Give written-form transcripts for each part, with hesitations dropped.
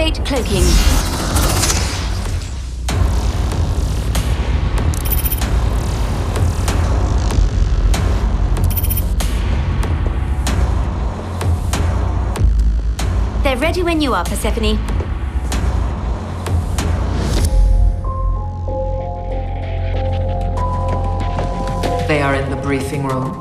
Activate cloaking. They're ready when you are, Persephone. They are in the briefing room.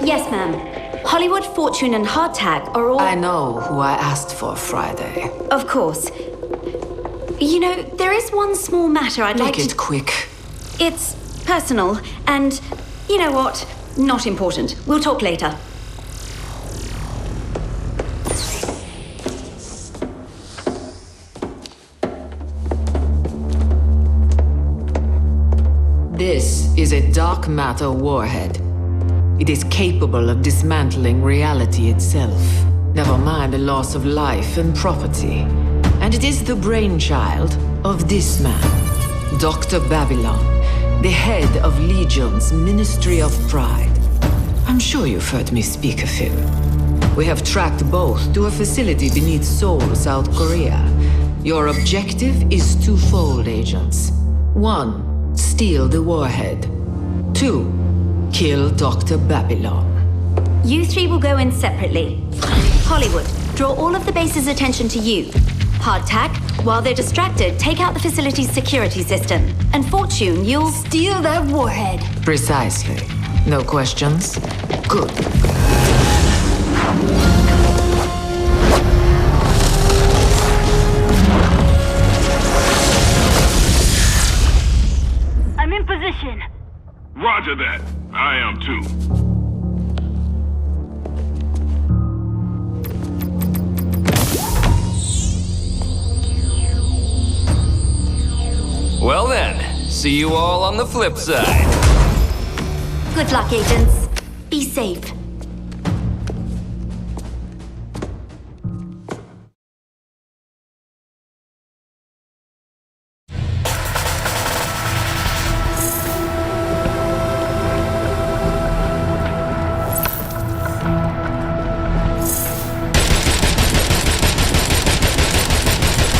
Yes, ma'am. Hollywood, Fortune, and Hardtack are all... I know who I asked for Friday. Of course. You know, there is one small matter I'd like to... Make it quick. It's personal, and you know what? Not important. We'll talk later. This is a dark matter warhead. It is capable of dismantling reality itself, never mind the loss of life and property. And it is the brainchild of this man, Dr. Babylon, the head of Legion's Ministry of Pride. I'm sure you've heard me speak of him. We have tracked both to a facility beneath Seoul, South Korea. Your objective is twofold, agents. 1, steal the warhead. 2, kill Dr. Babylon. You three will go in separately. Hollywood, draw all of the base's attention to you. Hardtack, while they're distracted, take out the facility's security system. And Fortune, you'll... Steal that warhead. Precisely. No questions? Good. I'm in position. Roger that. I am too. Well then, see you all on the flip side. Good luck, agents. Be safe.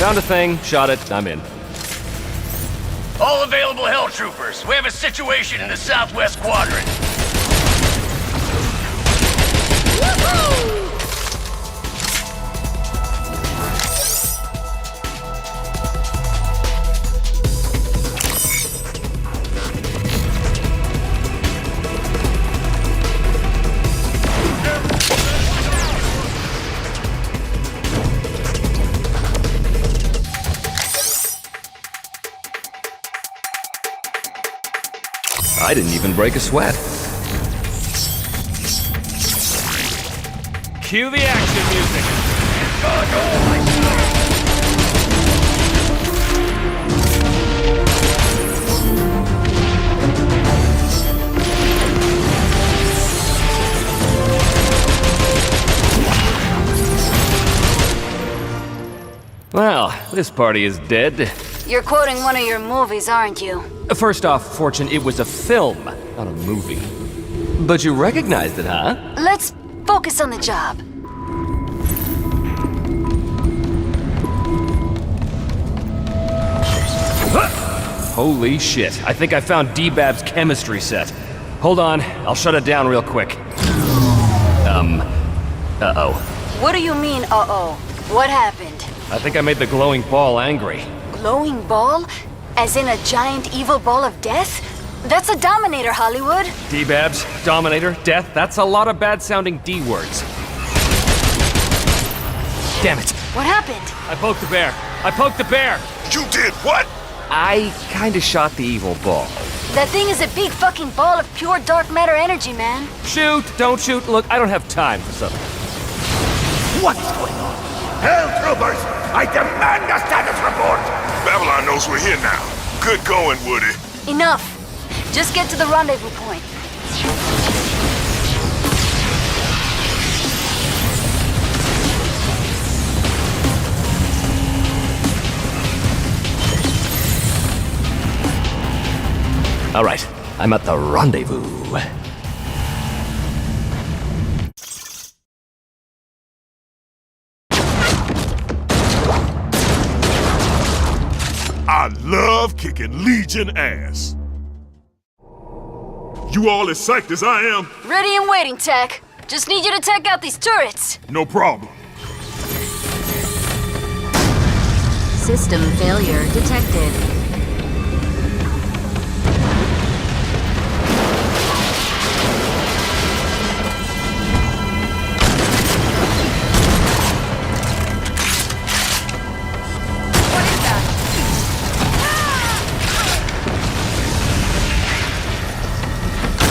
Found a thing, shot it, I'm in. All available hell troopers. We have a situation in the southwest quadrant. I didn't even break a sweat. Cue the action music. Well, this party is dead. You're quoting one of your movies, aren't you? First off, Fortune, it was a film, not a movie. But you recognized it, huh? Let's focus on the job. Holy shit, I think I found D-Bab's chemistry set. Hold on, I'll shut it down real quick. Uh-oh. What do you mean, uh-oh? What happened? I think I made the glowing ball angry. Glowing ball? As in a giant evil ball of death? That's a Dominator, Hollywood. D-Babs, Dominator, Death, that's a lot of bad-sounding D-words. Damn it. What happened? I poked the bear. I poked the bear! You did what? I kinda shot the evil ball. That thing is a big fucking ball of pure dark matter energy, man. Shoot, don't shoot. Look, I don't have time for something. What is going on? Hell troopers, I demand a status report! Babylon knows we're here now. Good going, Woody. Enough. Just get to the rendezvous point. All right, I'm at the rendezvous. I love kicking Legion ass. You all as psyched as I am? Ready and waiting, Tech. Just need you to take out these turrets. No problem. System failure detected.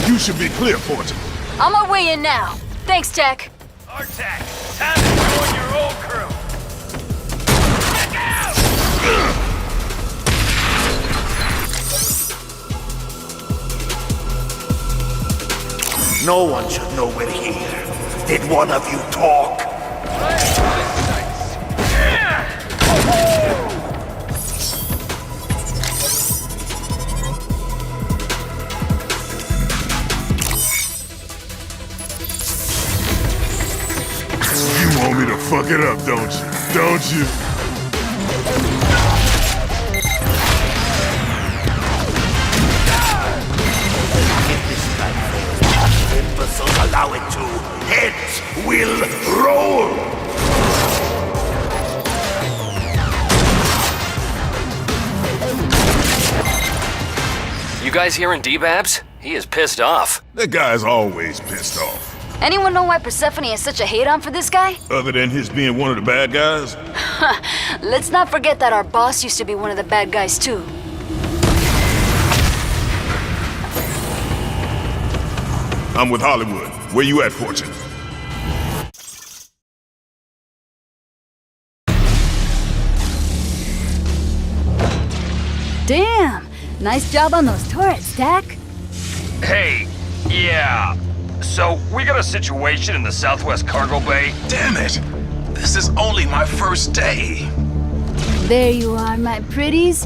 You should be clear, Fortune. On my way in now. Thanks, Tech. Artac, time to join your old crew. Check out! No one should know we're here. Did one of you talk? You want me to fuck it up, don't you? Don't you? Imbeciles allow it to. Heads will roll. You guys hearing D-Babs? He is pissed off. That guy's always pissed off. Anyone know why Persephone has such a hate-on for this guy? Other than his being one of the bad guys? Let's not forget that our boss used to be one of the bad guys, too. I'm with Hollywood. Where you at, Fortune? Damn! Nice job on those turrets, Tech. Hey, yeah. So, we got a situation in the Southwest Cargo Bay. Damn it! This is only my first day. There you are, my pretties.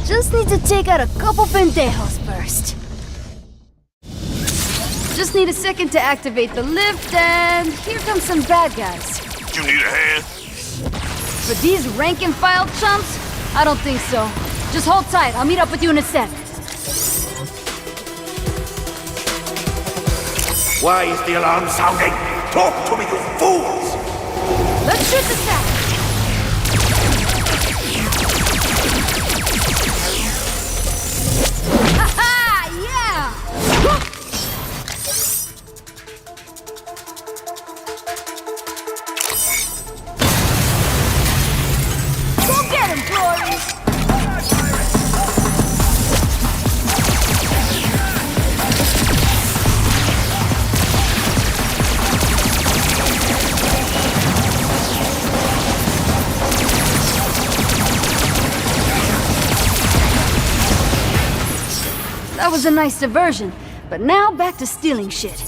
Just need to take out a couple pendejos first. Just need a second to activate the lift, and here come some bad guys. You need a hand? For these rank-and-file chumps? I don't think so. Just hold tight, I'll meet up with you in a sec. Why is the alarm sounding? Talk to me, you fools! Let's shoot the stack! Ha-ha! Yeah! Go get him, Glory! That was a nice diversion, but now back to stealing shit.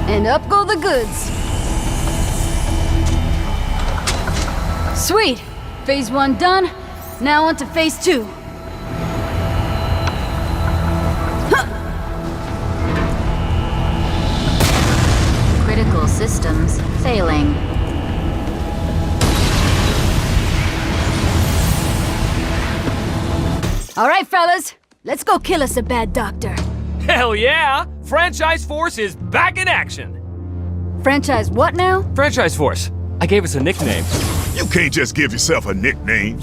And up go the goods. Sweet! Phase 1 done. Now on to phase 2. Critical systems failing. All right, fellas. Let's go kill us a bad doctor. Hell yeah! Franchise Force is back in action! Franchise what now? Franchise Force. I gave us a nickname. You can't just give yourself a nickname.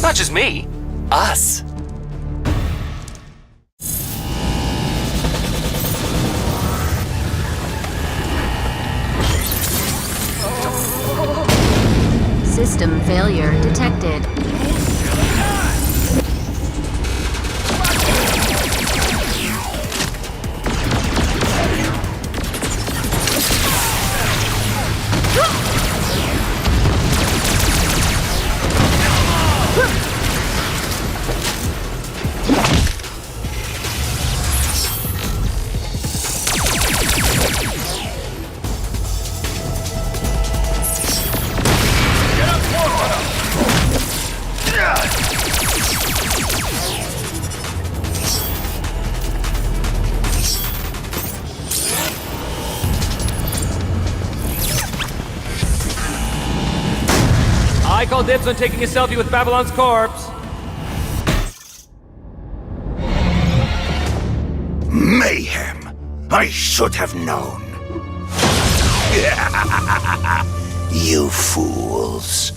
Not just me. Us. System failure detected. I call dibs on taking a selfie with Babylon's corpse. Mayhem! I should have known. You fools.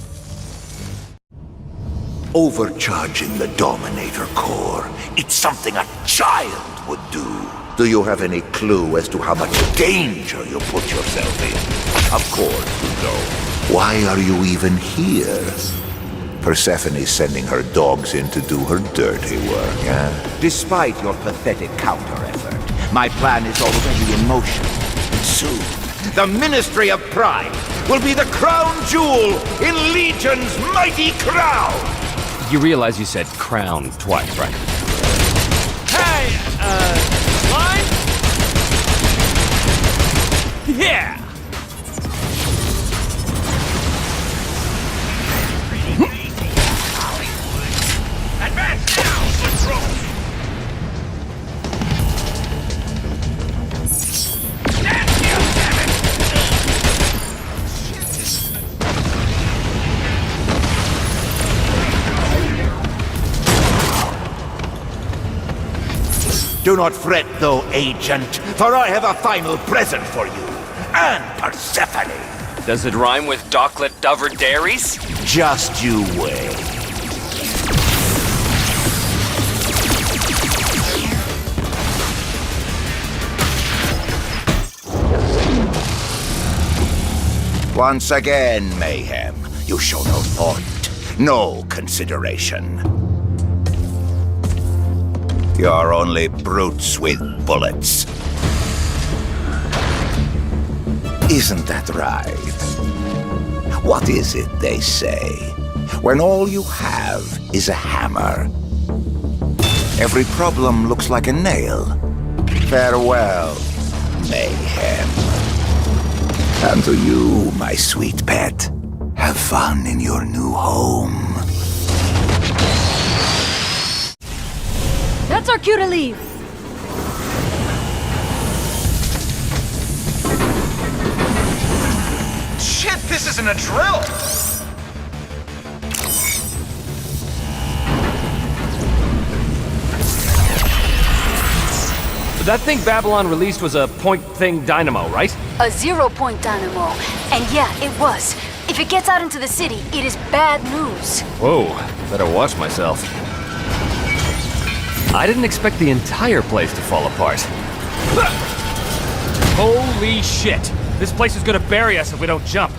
Overcharging the Dominator core. It's something a child would do. Do you have any clue as to how much danger you put yourself in? Of course you don't. Why are you even here? Persephone's sending her dogs in to do her dirty work, eh? Despite your pathetic counter-effort, my plan is already in motion. Soon, the Ministry of Pride will be the crown jewel in Legion's mighty crown! You realize you said crown twice, right? Hey, line? Yeah! Advance now, Patrol! Stand still, damn it! Do not fret, though, Agent, for I have a final present for you. And Persephone. Does it rhyme with Docklet Dover Dairies? Just you wait. Once again, Mayhem, you show no thought, no consideration. You're only brutes with bullets. Isn't that right? What is it they say? When all you have is a hammer. Every problem looks like a nail. Farewell, Mayhem. And to you, my sweet pet, have fun in your new home. That's our cue to leave. Shit, this isn't a drill! That thing Babylon released was a point thing dynamo, right? A 0-point dynamo. And yeah, it was. If it gets out into the city, it is bad news. Whoa, better watch myself. I didn't expect the entire place to fall apart. Holy shit! This place is gonna bury us if we don't jump.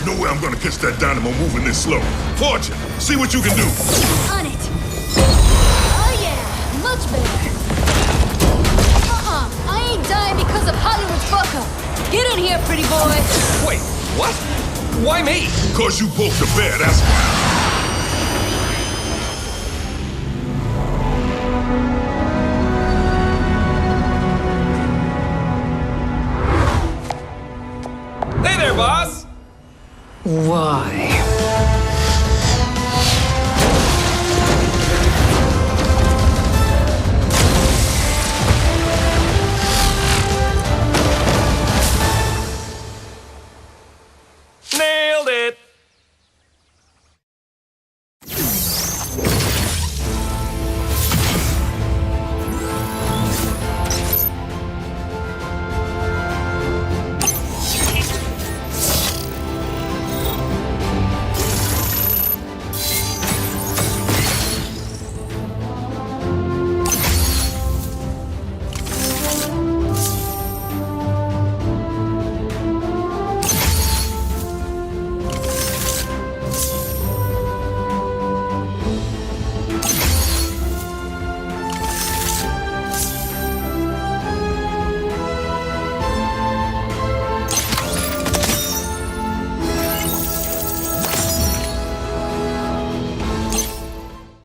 No way I'm gonna catch that dynamo moving this slow. Fortune, see what you can do. On it. Oh yeah, much better. I ain't dying because of Hollywood's fuck up. Get in here, pretty boy. Wait, what? Why me? Cause you poked the bear, that's why.